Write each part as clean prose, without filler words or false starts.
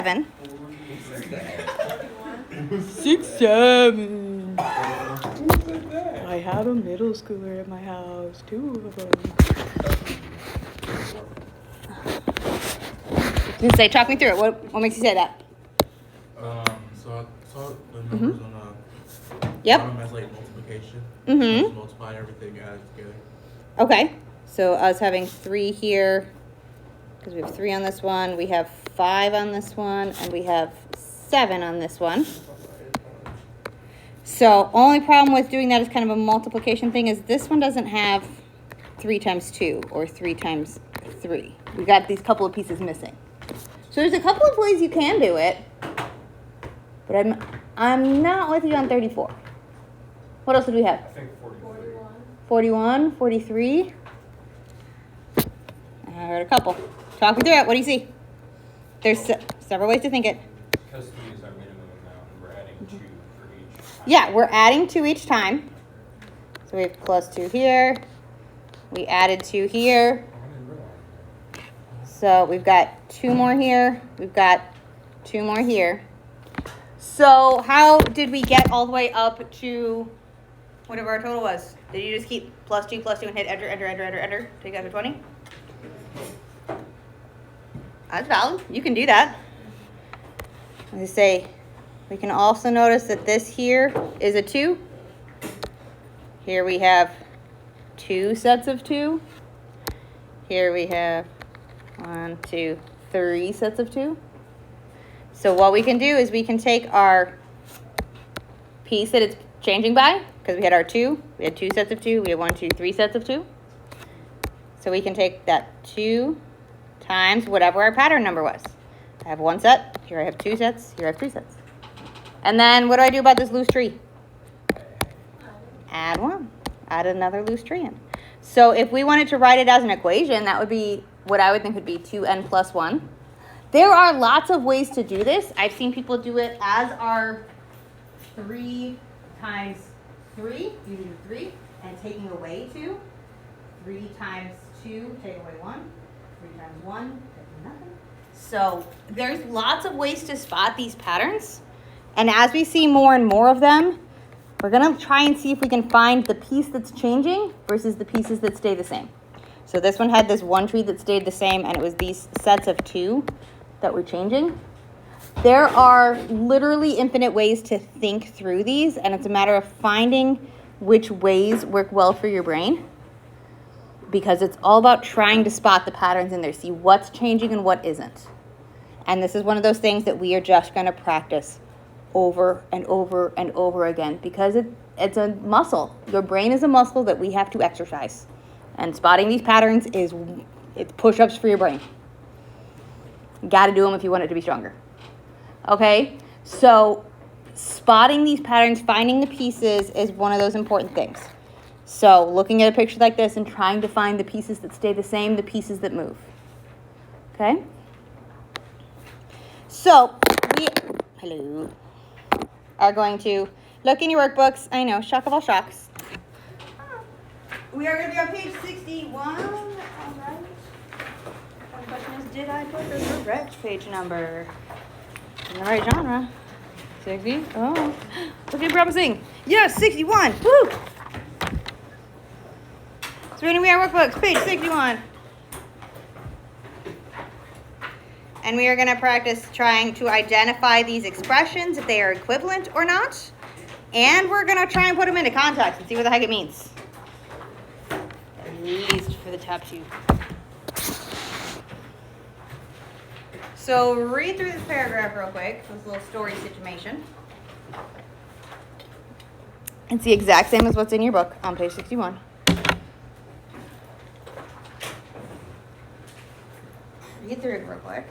7. 6, 7. I have a middle schooler at my house, 2 of them. You say, talk me through it. What makes you say that? So I saw the numbers on Yep. as like multiplication. Mm-hmm. Just multiply everything added together. Okay. So us having 3 here, because we have 3 on this one, we have 5 on this one, and we have 7 on this one. So only problem with doing that is kind of a multiplication thing is this one doesn't have 3 times 2 or 3 times 3. We got these couple of pieces missing. So there's a couple of ways you can do it, but I'm not with you on 34. What else did we have? I think 41. 41, 43. I heard a couple. Talk me through it. What do you see? There's several ways to think it. Because 3 is our minimum amount, and we're adding 2 for each. Yeah, we're adding 2 each time. So we have plus 2 here. We added 2 here. So we've got 2 more here. We've got 2 more here. So how did we get all the way up to whatever our total was? Did you just keep plus 2 and hit enter, take out to 20? That's valid. You can do that. As I say, we can also notice that this here is a 2. Here we have 2 sets of 2. Here we have 1, 2, 3 sets of 2. So what we can do is we can take our piece that it's changing by, because we had our 2, we had 2 sets of 2, we had 1, 2, 3 sets of 2. So we can take that 2 times whatever our pattern number was. I have 1 set, here I have 2 sets, here I have 3 sets. And then what do I do about this loose tree? Add 1. Add another loose tree in. So if we wanted to write it as an equation, that would be what I would think would be 2n plus 1. There are lots of ways to do this. I've seen people do it as our 3 times 3. You do 3 and taking away 2. 3 times 2, take away 1. 3 times 1, take nothing. So there's lots of ways to spot these patterns. And as we see more and more of them, we're going to try and see if we can find the piece that's changing versus the pieces that stay the same. So this one had this 1 tree that stayed the same, and it was these sets of 2 that were changing. There are literally infinite ways to think through these, and it's a matter of finding which ways work well for your brain, because it's all about trying to spot the patterns in there, see what's changing and what isn't. And this is one of those things that we are just going to practice over and over and over again, because it's a muscle. Your brain is a muscle that we have to exercise. And spotting these patterns it's push-ups for your brain. You got to do them if you want it to be stronger. Okay? So spotting these patterns, finding the pieces is one of those important things. So looking at a picture like this and trying to find the pieces that stay the same, the pieces that move. Okay? So we are going to look in your workbooks. I know, shock of all shocks. We are going to be on page 61. All right. The question is, did I put the correct page number in the right genre? 60. Oh, look at promising. Yes, 61. Woo! So we're going to be on workbooks, page 61. And we are going to practice trying to identify these expressions, if they are equivalent or not. And we're going to try and put them into context and see what the heck it means. At least for the top 2. So read through this paragraph real quick, this little story situation. It's the exact same as what's in your book on page 61. Read through it real quick.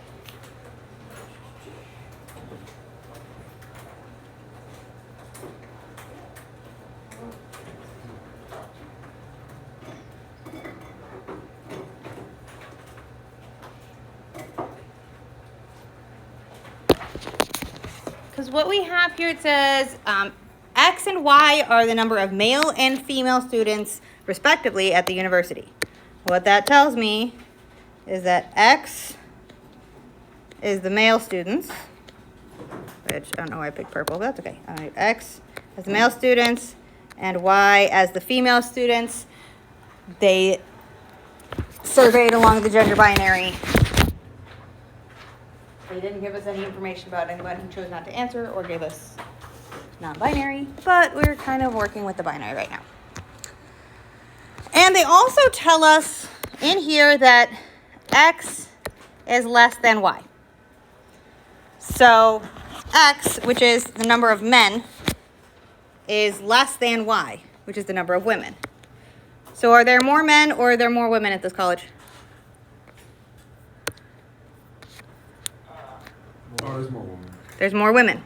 Because what we have here, it says X and Y are the number of male and female students, respectively, at the university. What that tells me is that X is the male students, which I don't know why I picked purple, but that's okay. X as the male students and Y as the female students. They surveyed along the gender binary. They didn't give us any information about anyone who chose not to answer or gave us non-binary, but we're kind of working with the binary right now. And they also tell us in here that X is less than Y. So X, which is the number of men, is less than Y, which is the number of women. So are there more men or are there more women at this college? Oh, there's more women. There's more women.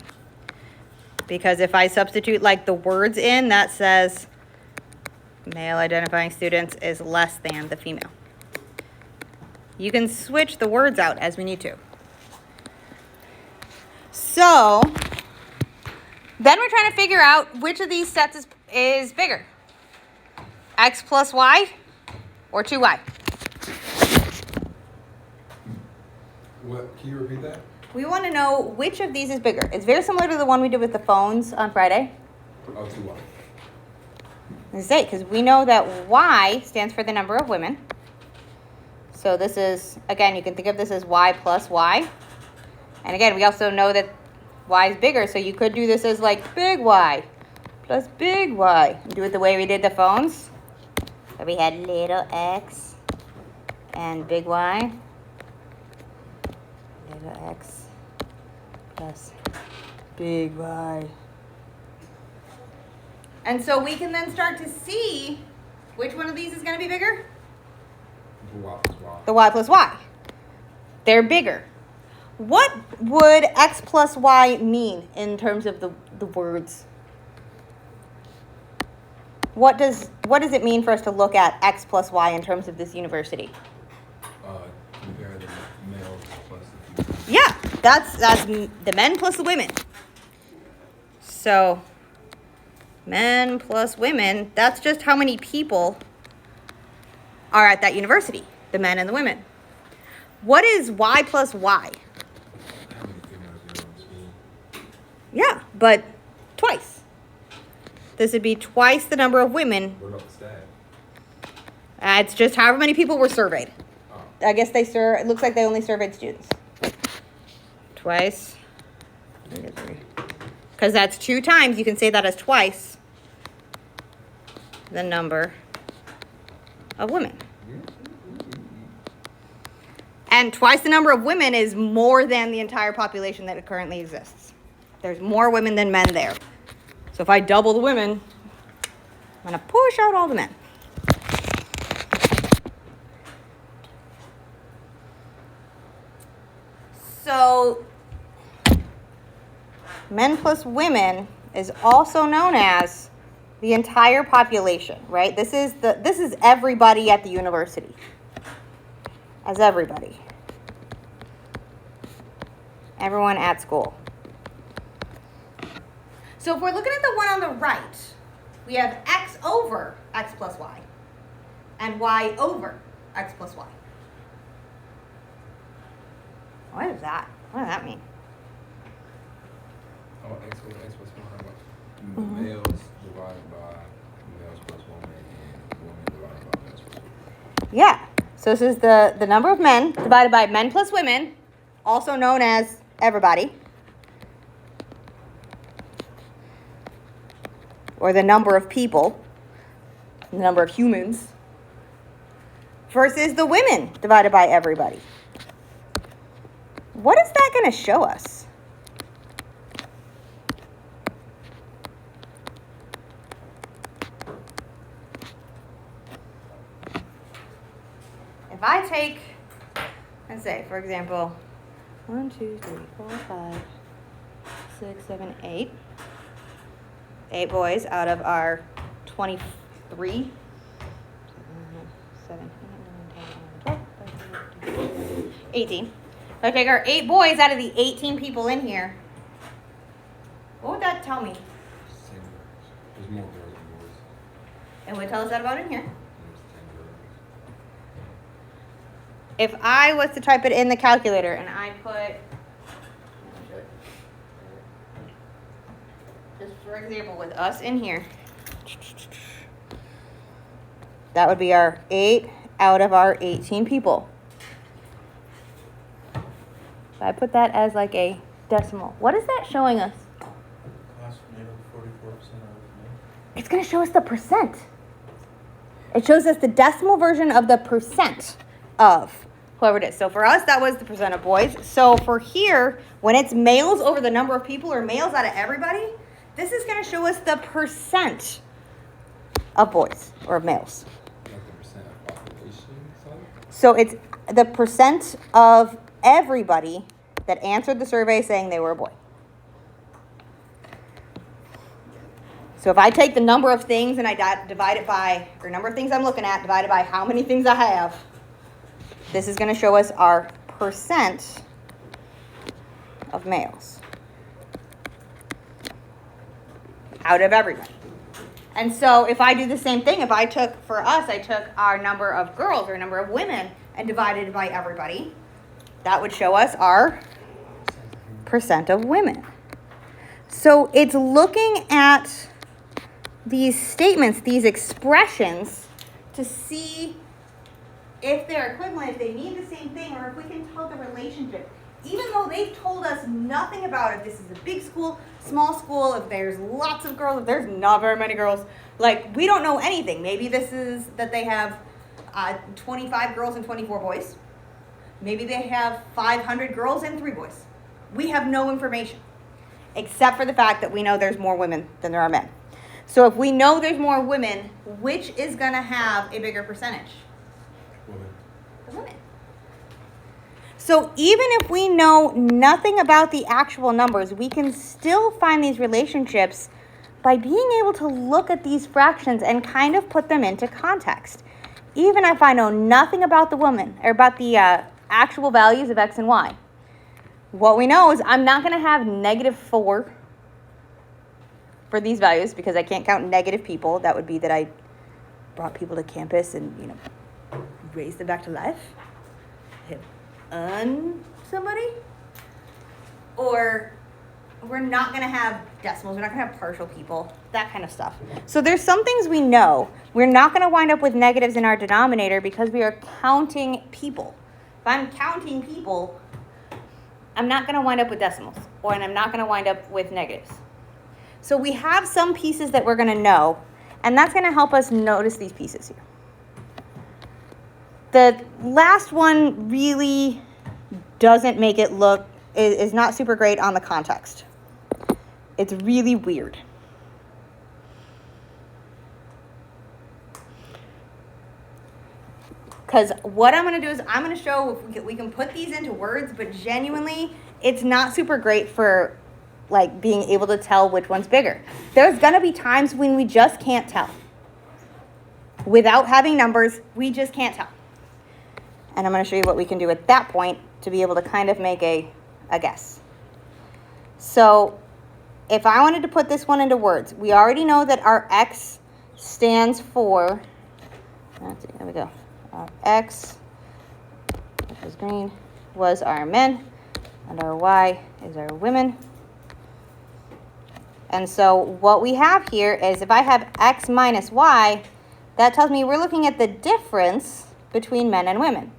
Because if I substitute like the words in, that says male identifying students is less than the female. You can switch the words out as we need to. So then we're trying to figure out which of these sets is bigger. X plus Y or 2Y? What? Can you repeat that? We want to know which of these is bigger. It's very similar to the one we did with the phones on Friday. Oh, 2Y. Let's say, because we know that Y stands for the number of women. So this is, again, you can think of this as Y plus Y. And again, we also know that Y is bigger, so you could do this as like big Y plus big Y. And do it the way we did the phones. So we had little x and big Y. Little x plus big Y. And so we can then start to see which one of these is going to be bigger? Y plus Y. The Y plus Y. They're bigger. What would X plus Y mean in terms of the words? What does it mean for us to look at X plus Y in terms of this university? Compare the males plus the females. Yeah, that's the men plus the women. So men plus women, that's just how many people are at that university, the men and the women. What is Y plus Y? How many females do you go to school? Yeah, but twice. This would be twice the number of women. What about the staff? It's just however many people were surveyed. Oh. I guess it looks like they only surveyed students. Twice. Because that's 2 times, you can say that as twice the number of women. And twice the number of women is more than the entire population that currently exists. There's more women than men there. So if I double the women, I'm going to push out all the men. So men plus women is also known as the entire population, right? This is everybody at the university. As everybody. Everyone at school. So if we're looking at the one on the right, we have X over X plus Y and Y over X plus Y. What is that? What does that mean? Oh, X plus Y. The males divided by males plus women and women divided by males plus women. Yeah. So this is the number of men divided by men plus women, also known as everybody. Or the number of people, the number of humans, versus the women divided by everybody. What is that going to show us? If I take, let's say, for example, 1, 2, 3, 4, 5, 6, 7, 8. 8 boys out of our 23. 7, 8, 9, 10, 11, 12, 18. So I take our 8 boys out of the 18 people in here. What would that tell me? Same girls. There's more girls than boys. And what would tell us that about in here? There's 10 girls. if I was to type it in the calculator and I put, just for example, with us in here, that would be our 8 out of our 18 people. If I put that as like a decimal, what is that showing us? Class made up 44% of men. It's going to show us the percent. It shows us the decimal version of the percent of whoever it is. So for us, that was the percent of boys. So for here, when it's males over the number of people or males out of everybody, this is going to show us the percent of boys or males. Like the percent of population, sorry? So it's the percent of everybody that answered the survey saying they were a boy. So if I take the number of things and I divide it by, or number of things I'm looking at, divided by how many things I have, this is going to show us our percent of males out of everybody. And so if I do the same thing, if I took, for us, I took our number of girls or number of women and divided it by everybody, that would show us our percent of women. So it's looking at these statements, these expressions, to see if they're equivalent, if they mean the same thing, or if we can tell the relationship. Even though they've told us nothing about if this is a big school, small school, if there's lots of girls, if there's not very many girls, like, we don't know anything. Maybe this is that they have 25 girls and 24 boys. Maybe they have 500 girls and 3 boys. We have no information, except for the fact that we know there's more women than there are men. So if we know there's more women, which is going to have a bigger percentage? Women. The women. So even if we know nothing about the actual numbers, we can still find these relationships by being able to look at these fractions and kind of put them into context. Even if I know nothing about the woman or about the actual values of X and Y, what we know is I'm not going to have -4 for these values because I can't count negative people. That would be that I brought people to campus and, raised them back to life. Hit somebody. Or we're not going to have decimals. We're not going to have partial people. That kind of stuff. So there's some things we know. We're not going to wind up with negatives in our denominator because we are counting people. If I'm counting people, I'm not going to wind up with decimals. And I'm not going to wind up with negatives. So we have some pieces that we're going to know, and that's going to help us notice these pieces here. The last one really doesn't make it look, is not super great on the context. It's really weird. Because what I'm going to do is I'm going to show if we can put these into words, but genuinely, it's not super great for like being able to tell which one's bigger. There's going to be times when we just can't tell. Without having numbers, we just can't tell. And I'm going to show you what we can do at that point to be able to kind of make a guess. So if I wanted to put this one into words, we already know that our X stands for, there we go. Our X, which is green, was our men, and our Y is our women. And so what we have here is if I have X minus Y, that tells me we're looking at the difference between men and women.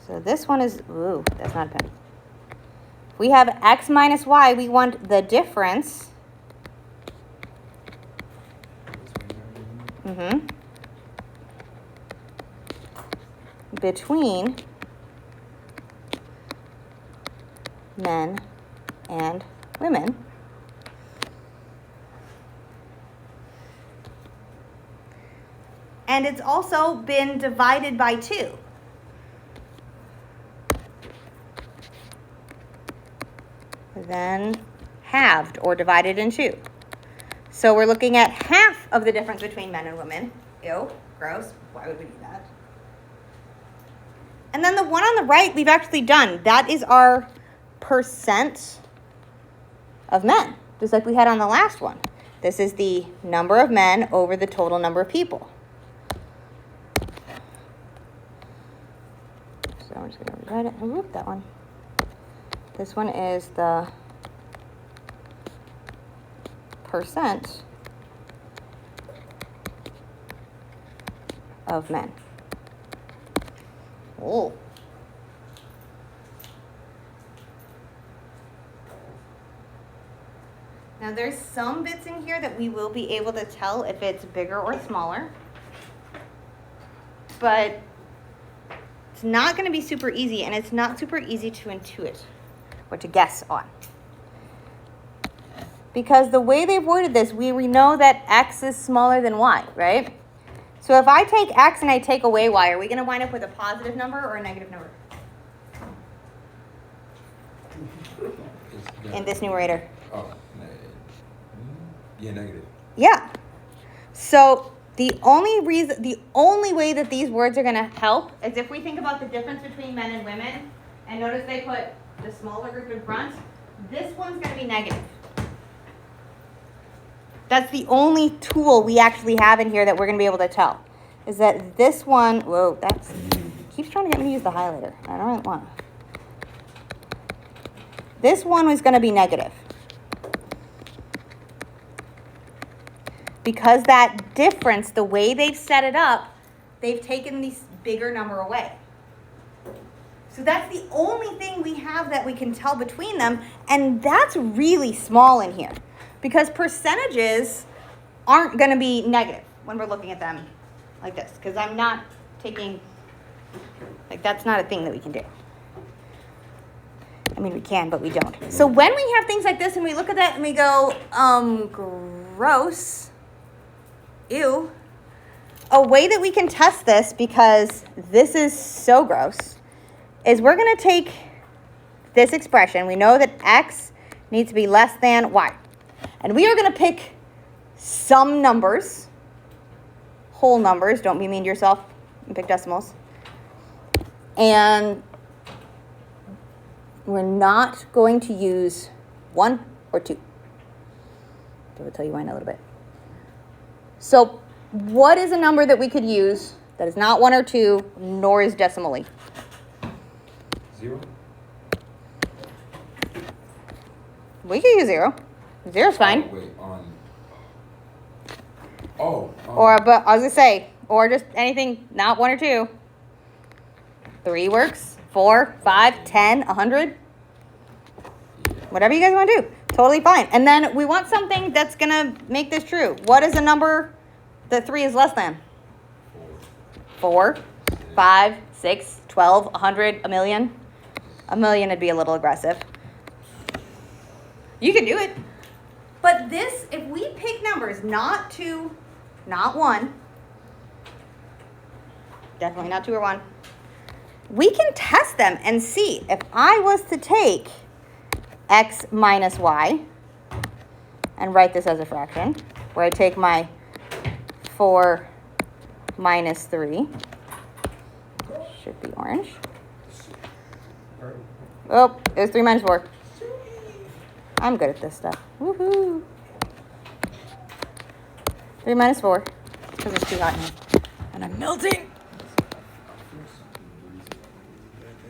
So this one is, ooh, that's not a pen. If we have X minus Y, we want the difference between men and women. And it's also been divided by 2. Then halved or divided in 2. So we're looking at half of the difference between men and women. Ew, gross. Why would we do that? And then the one on the right, we've actually done. That is our percent of men, just like we had on the last one. This is the number of men over the total number of people. we're just going to rewrite it. Whoop, that one. This one is the percent of men. Oh. Now there's some bits in here that we will be able to tell if it's bigger or smaller, but it's not going to be super easy, and it's not super easy to intuit or to guess on. Because the way they've worded this, we know that x is smaller than y, right? So if I take x and I take away y, are we going to wind up with a positive number or a negative number in this numerator? Oh, yeah, negative. Yeah. So the only way that these words are going to help is if we think about the difference between men and women, and notice they put the smaller group in front. This one's going to be negative. That's the only tool we actually have in here that we're going to be able to tell. Is that this one, whoa, that's, keeps trying to get me to use the highlighter. I don't really want to. This one was going to be negative. Because that difference, the way they've set it up, they've taken this bigger number away. So that's the only thing we have that we can tell between them, and that's really small in here. Because percentages aren't going to be negative when we're looking at them like this. Because I'm not taking, like that's not a thing that we can do. I mean, we can, but we don't. So when we have things like this and we look at that and we go, gross, ew. A way that we can test this, because this is so gross, is we're going to take this expression. We know that x needs to be less than y. And we are going to pick some numbers, whole numbers, don't be mean to yourself and pick decimals. And we're not going to use 1 or 2. I will tell you why in a little bit. So what is a number that we could use that is not 1 or 2, nor is decimally? 0. We could use 0. 0 is fine. Oh, wait, Or, but I was going to say, or just anything not 1 or 2. 3 works. 4, 5, 10, 100. Whatever you guys want to do. Totally fine. And then we want something that's going to make this true. What is a number that 3 is less than? 4, 5, 6, 12, 100, a million. A million would be a little aggressive. You can do it. But this, if we pick numbers, not 2, not 1, definitely not 2 or 1, we can test them and see if I was to take x minus y and write this as a fraction, where I take my 4 minus 3, should be orange. Oh, it was 3 minus 4. I'm good at this stuff. Woohoo! 3 minus 4, because it's too hot in here. And I'm melting.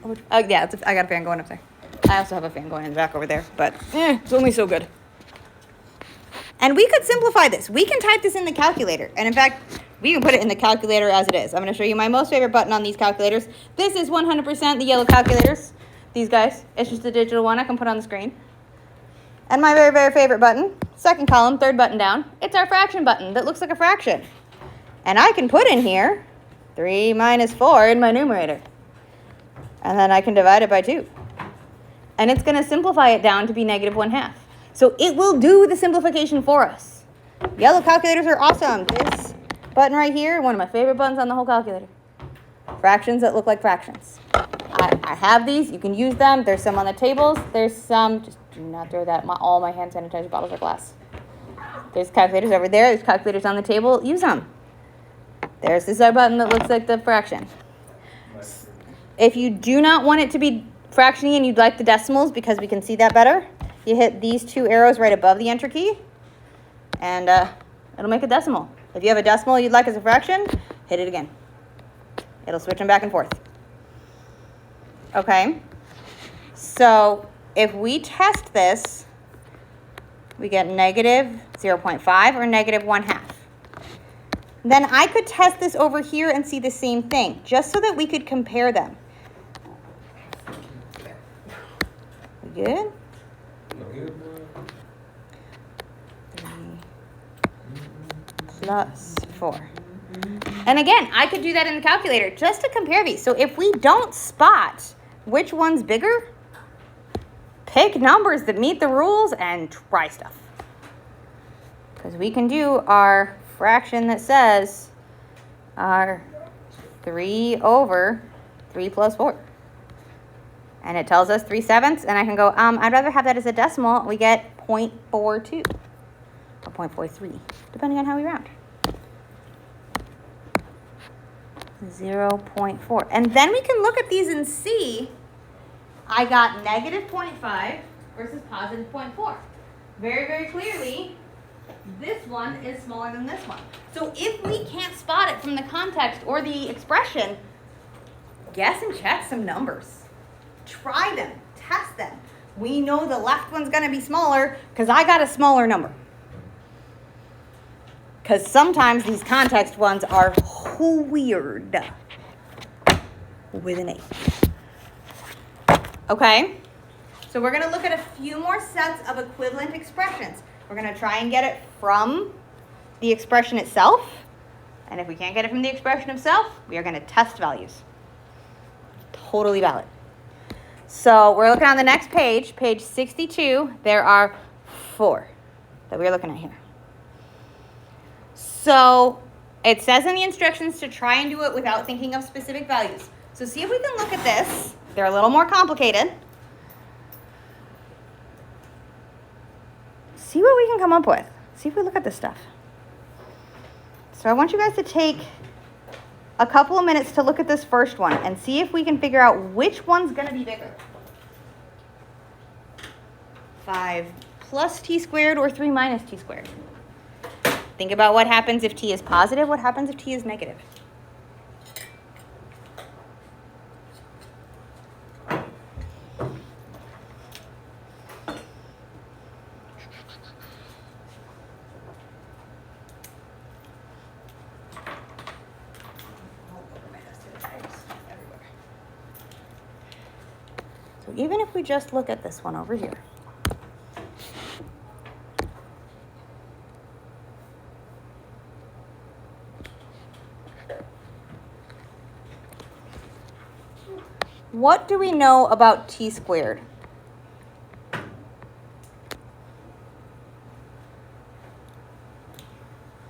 Oh, yeah, I got a fan going up there. I also have a fan going in the back over there, but it's only so good. And we could simplify this. We can type this in the calculator. And in fact, we can put it in the calculator as it is. I'm going to show you my most favorite button on these calculators. This is 100% the yellow calculators. These guys. It's just a digital one I can put on the screen. And my very, very favorite button, second column, third button down, it's our fraction button that looks like a fraction. And I can put in here 3 minus 4 in my numerator. And then I can divide it by 2. And it's going to simplify it down to be negative 1/2. So it will do the simplification for us. Yellow calculators are awesome. This button right here, one of my favorite buttons on the whole calculator. Fractions that look like fractions. I have these. You can use them. There's some on the tables. There's some, just do not throw that. All my hand sanitizer bottles are glass. There's calculators over there. There's calculators on the table. Use them. There's this button that looks like the fraction. If you do not want it to be fractioning and you'd like the decimals because we can see that better, you hit these 2 arrows right above the enter key, and it'll make a decimal. If you have a decimal you'd like as a fraction, hit it again. It'll switch them back and forth. okay? So if we test this, we get negative 0.5 or negative 1/2. Then I could test this over here and see the same thing, just so that we could compare them. We good? You good, bro? 3 plus 4. And again, I could do that in the calculator just to compare these. So if we don't spot which one's bigger, pick numbers that meet the rules and try stuff. Because we can do our fraction that says our 3 over 3 plus 4. And it tells us 3/7, and I can go, I'd rather have that as a decimal. We get 0.42 or 0.43, depending on how we round. 0.4. And then we can look at these and see I got negative 0.5 versus positive 0.4. Very, very clearly, this one is smaller than this one. So if we can't spot it from the context or the expression, guess and check some numbers. Try them, test them. We know the left one's gonna be smaller because I got a smaller number. Because sometimes these context ones are weird with an A. Okay, so we're gonna look at a few more sets of equivalent expressions. We're gonna try and get it from the expression itself. And if we can't get it from the expression itself, we are gonna test values. Totally valid. So we're looking on the next page, page 62. There are 4 that we're looking at here. So it says in the instructions to try and do it without thinking of specific values. So see if we can look at this. They're a little more complicated. See what we can come up with. See if we look at this stuff. So I want you guys to take a couple of minutes to look at this first one and see if we can figure out which one's going to be bigger. 5 plus t squared or 3 minus t squared. Think about what happens if t is positive, what happens if t is negative. So even if we just look at this one over here. What do we know about t squared?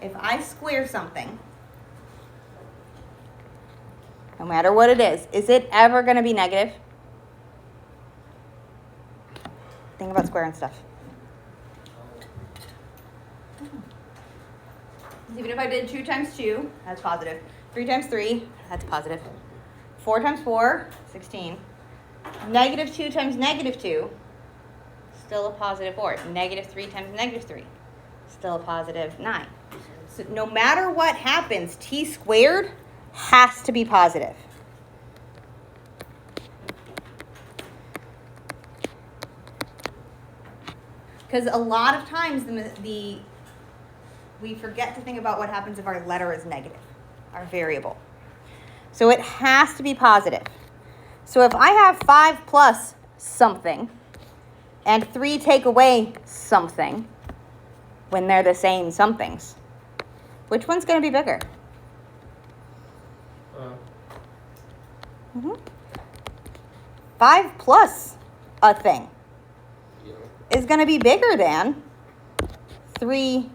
If I square something, no matter what it is it ever going to be negative? Think about squaring stuff. Even if I did 2 times 2, that's positive. 3 times 3, that's positive. 4 times 4, 16. Negative 2 times negative 2, still a positive 4. Negative 3 times negative 3, still a positive 9. So no matter what happens, t squared has to be positive. Because a lot of times we forget to think about what happens if our letter is negative, our variable. So it has to be positive. So if I have 5 plus something and 3 take away something when they're the same somethings, which one's going to be bigger? 5 plus a thing is going to be bigger than 3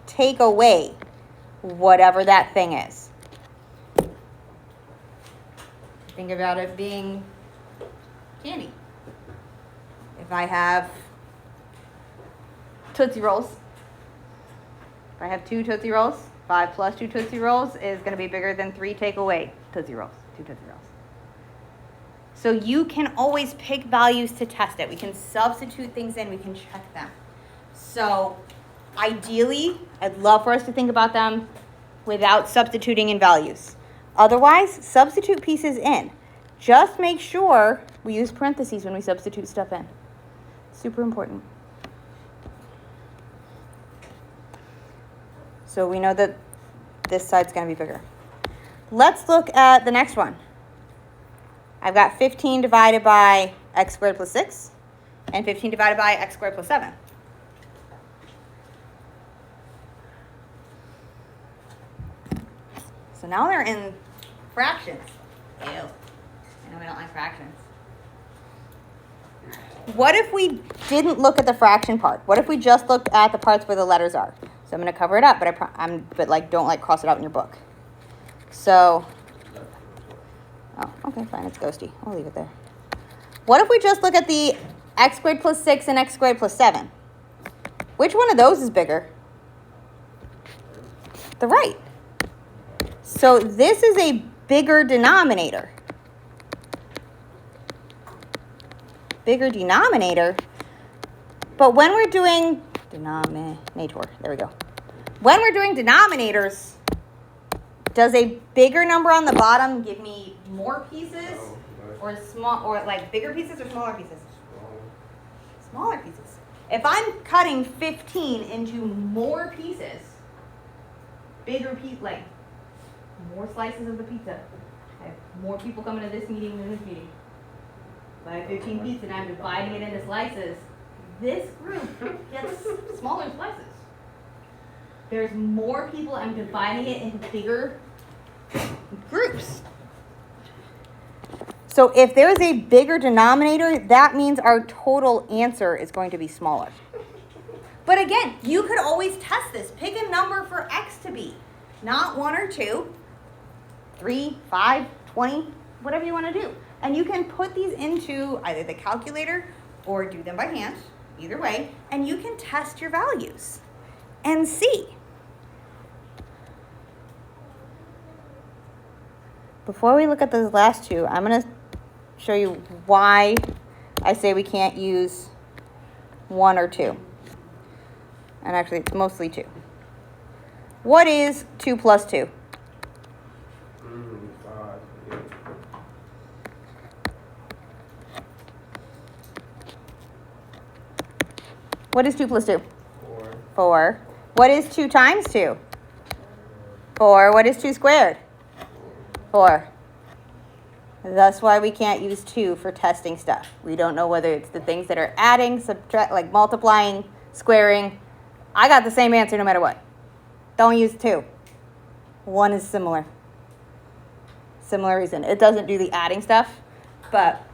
take away whatever that thing is. Think about it being candy. If I have Tootsie Rolls, if I have 2 Tootsie Rolls, 5 plus 2 Tootsie Rolls is going to be bigger than 3 take away Tootsie Rolls, 2 Tootsie Rolls. So you can always pick values to test it. We can substitute things in, we can check them. So ideally, I'd love for us to think about them without substituting in values. Otherwise, substitute pieces in. just make sure we use parentheses when we substitute stuff in. Super important. So we know that this side's going to be bigger. Let's look at the next one. I've got 15 divided by x squared plus 6 and 15 divided by x squared plus 7. So now they're in fractions. Ew. I know we don't like fractions. What if we didn't look at the fraction part? What if we just looked at the parts where the letters are? So I'm going to cover it up, but like don't like cross it out in your book. So, oh, okay, fine, it's ghosty. I'll leave it there. What if we just look at the x squared plus 6 and x squared plus 7? Which one of those is bigger? The right. So this is a bigger denominator. Bigger denominator. But when we're doing denominator, there we go. When we're doing denominators, does a bigger number on the bottom give me more pieces or small, or like bigger pieces or smaller pieces? Smaller pieces. If I'm cutting 15 into more pieces, bigger piece, like more slices of the pizza. I have more people coming to this meeting than this meeting. If I have 15 pizza and I'm dividing it into slices, this group gets smaller slices. There's more people, I'm dividing it into bigger groups. So if there's a bigger denominator, that means our total answer is going to be smaller. But again, you could always test this. Pick a number for x to be. Not 1 or 2, 3, 5, 20, whatever you want to do. And you can put these into either the calculator or do them by hand, either way, and you can test your values and see. Before we look at those last two, I'm going to show you why I say we can't use 1 or 2. And actually, it's mostly 2. What is 2 plus 2? 5. What is 2 plus 2? 4. 4. What is 2 times 2? 4. What is 2 squared? 4. That's why we can't use 2 for testing stuff. We don't know whether it's the things that are adding, subtract, like multiplying, squaring. I got the same answer no matter what. Don't use 2. 1 is similar. Similar reason. It doesn't do the adding stuff, but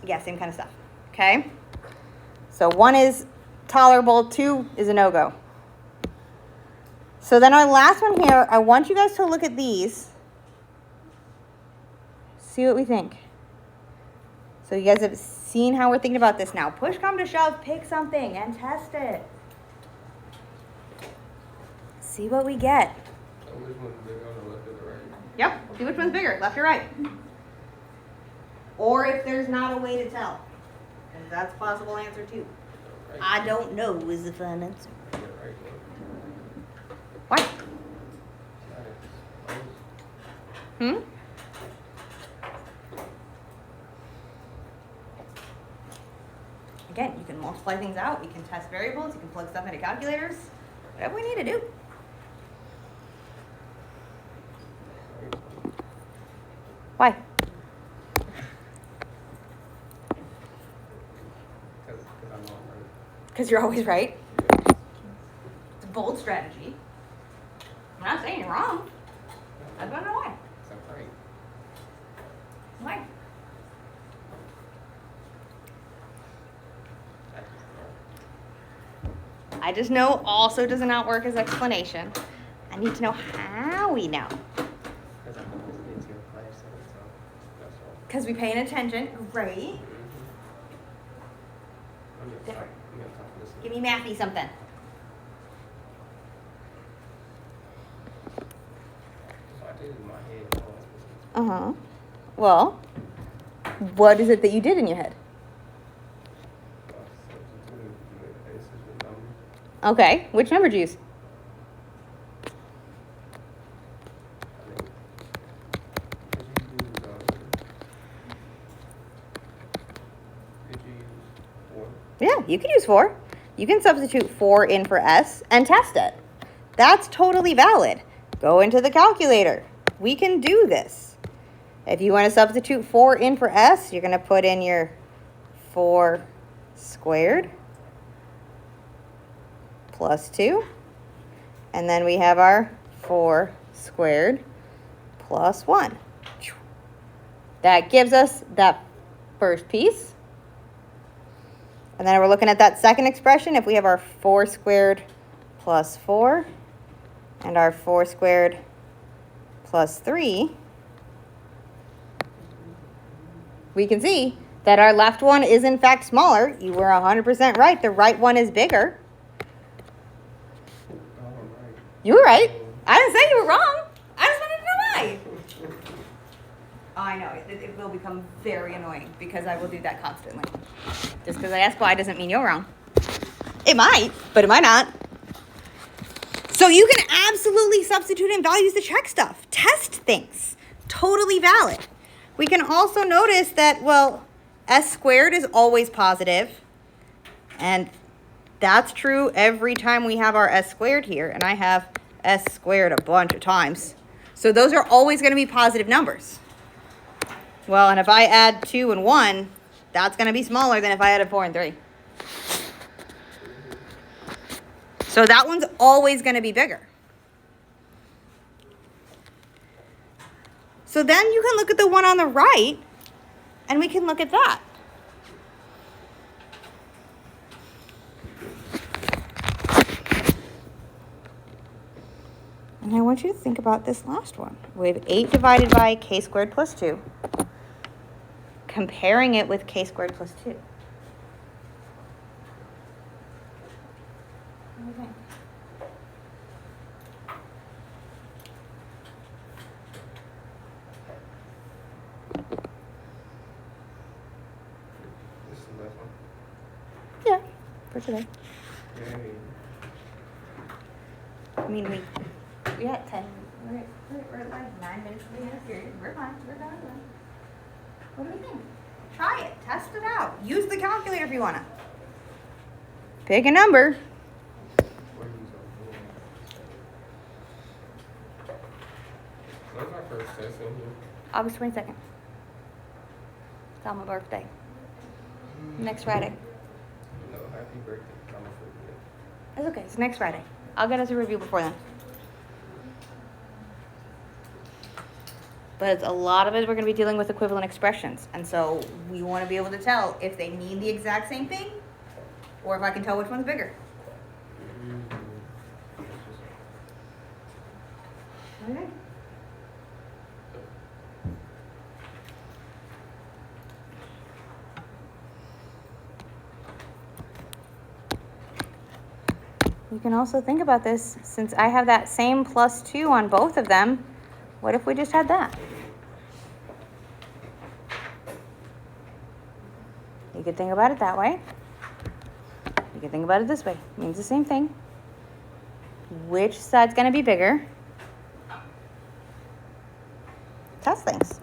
yeah, same kind of stuff. Okay? So 1 is tolerable, 2 is a no-go. So then our last one here, I want you guys to look at these. See what we think. So you guys have seen how we're thinking about this now. Push come to shove, pick something and test it. See what we get. So which one's bigger on the left or the right? Yep, see which one's bigger, left or right. Or if there's not a way to tell. And that's a possible answer too. Right. I don't know is the fun answer. The right one. Why? Nice. Hmm? Again, you can multiply things out, you can test variables, you can plug stuff into calculators, whatever we need to do. Why? Because I'm not right. Because you're always right. It's a bold strategy. I'm not saying you're wrong. I don't know why. Because I'm right. Why? I just know also does not work as explanation. I need to know how we know. Because I'm listening to your class, so that's all. Because we paying attention. Great. I'm gonna talk this. Give me mathy something. So I did it in my head. Uh-huh. Well, what is it that you did in your head? Substituting the basis with numbers. Okay. Which number did you use? I mean, because you use You can use 4. You can substitute 4 in for S and test it. That's totally valid. Go into the calculator. We can do this. If you want to substitute 4 in for S, you're going to put in your 4 squared plus 2. And then we have our 4 squared plus 1. That gives us that first piece. And then we're looking at that second expression. If we have our 4 squared plus 4 and our 4 squared plus 3, we can see that our left one is in fact smaller. You were 100% right. The right one is bigger. You were right. I didn't say you were wrong. I just wanted to know why. Oh, I know. It will become very annoying because I will do that constantly. Just because I ask why doesn't mean you're wrong. It might, but it might not. So you can absolutely substitute in values to check stuff. Test things. Totally valid. We can also notice that, well, S squared is always positive, and that's true every time we have our S squared here, and I have S squared a bunch of times. So those are always going to be positive numbers. Well, and if I add 2 and 1, that's going to be smaller than if I added 4 and 3. So that one's always going to be bigger. So then you can look at the one on the right, and we can look at that. And I want you to think about this last one. We have 8 divided by k squared plus 2. Comparing it with k squared plus 2. What do you think? This is the last one. Yeah, for today. Yay. I mean, we had 10. We're at like 9 minutes to the end of the period. We're fine. We're done. What do we think? Try it. Test it out. Use the calculator if you want to. Pick a number. What are these on? When's our first test in here? August 22nd. It's on my birthday. Next Friday. No, happy birthday. I'm a birthday. It's okay. It's next Friday. I'll get us a review before then. But a lot of it, we're going to be dealing with equivalent expressions. And so we want to be able to tell if they mean the exact same thing or if I can tell which one's bigger. Okay. You can also think about this, since I have that same plus 2 on both of them, what if we just had that? You could think about it that way. You could think about it this way. It means the same thing. Which side's going to be bigger? Test things.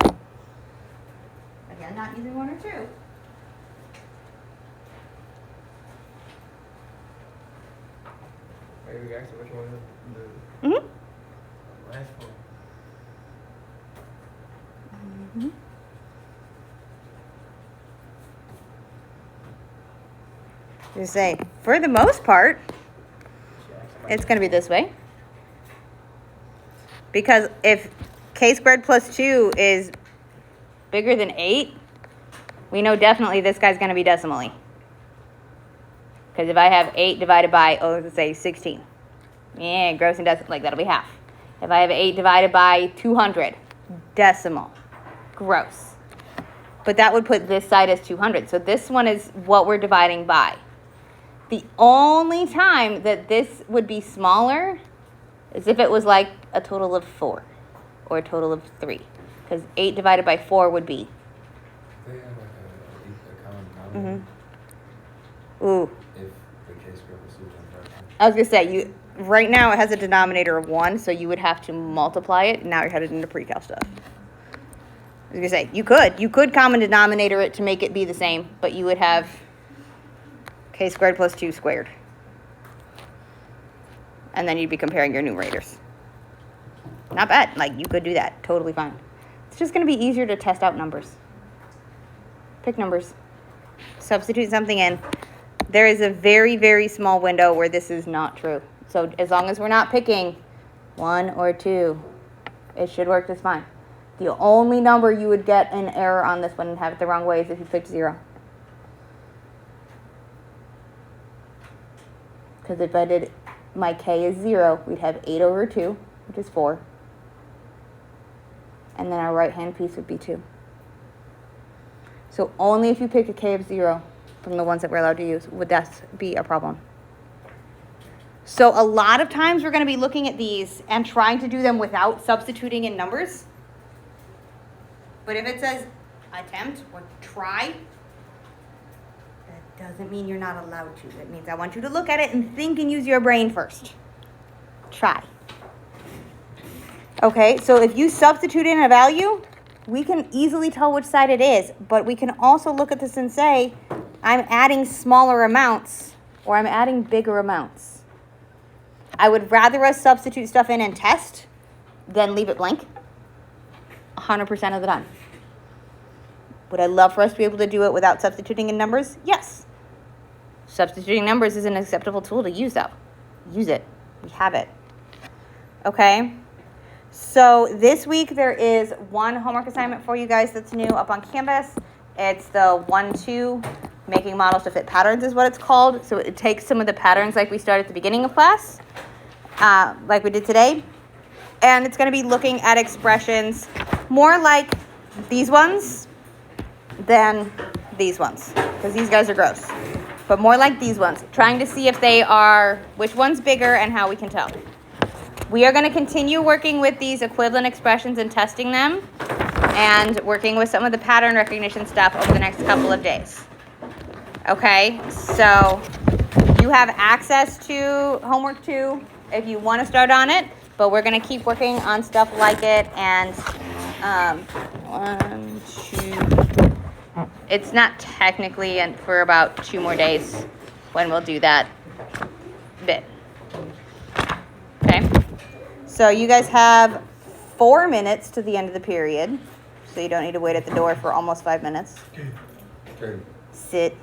Again, not using 1 or 2. Maybe we asked which one is the Mm-hmm. last one. Mm-hmm. Just say, for the most part, it's going to be this way. Because if k squared plus 2 is bigger than 8, we know definitely this guy's going to be decimally. Because if I have 8 divided by, let's say 16. Yeah, gross and decimal, like that'll be half. If I have 8 divided by 200, decimal, gross. But that would put this side as 200. So this one is what we're dividing by. The only time that this would be smaller is if it was like a total of 4 or a total of 3. Because 8 divided by 4 would be. They have like a common denominator. Ooh. If the case square was used in fraction. I was going to say, right now it has a denominator of 1, so you would have to multiply it. Now you're headed into pre-cal stuff. I was going to say, you could common denominator it to make it be the same, but you would have K squared plus 2 squared. And then you'd be comparing your numerators. Not bad. Like, you could do that. Totally fine. It's just going to be easier to test out numbers. Pick numbers. Substitute something in. There is a very, very small window where this is not true. So as long as we're not picking 1 or 2, it should work just fine. The only number you would get an error on this one and have it the wrong way is if you picked 0. Because if I did my k is 0, we'd have 8 over 2, which is 4. And then our right-hand piece would be 2. So only if you pick a k of 0 from the ones that we're allowed to use would that be a problem. So a lot of times we're going to be looking at these and trying to do them without substituting in numbers. But if it says attempt or try, that doesn't mean you're not allowed to. That means I want you to look at it and think and use your brain first. Try. Okay, so if you substitute in a value, we can easily tell which side it is, but we can also look at this and say, I'm adding smaller amounts or I'm adding bigger amounts. I would rather us substitute stuff in and test than leave it blank 100% of the time. Would I love for us to be able to do it without substituting in numbers? Yes. Substituting numbers is an acceptable tool to use, though. Use it. We have it. Okay? So this week there is one homework assignment for you guys that's new up on Canvas. It's the 1-2, making models to fit patterns is what it's called. So it takes some of the patterns like we started at the beginning of class, like we did today. And it's going to be looking at expressions more like these ones than these ones, because these guys are gross. But more like these ones, trying to see if they are, which one's bigger and how we can tell. We are going to continue working with these equivalent expressions and testing them and working with some of the pattern recognition stuff over the next couple of days. Okay, so you have access to homework 2 if you want to start on it, but we're going to keep working on stuff like it. And 1, 2, it's not technically and for about 2 more days when we'll do that bit. Okay, so you guys have 4 minutes to the end of the period, so you don't need to wait at the door for almost 5 minutes. Okay. Sit.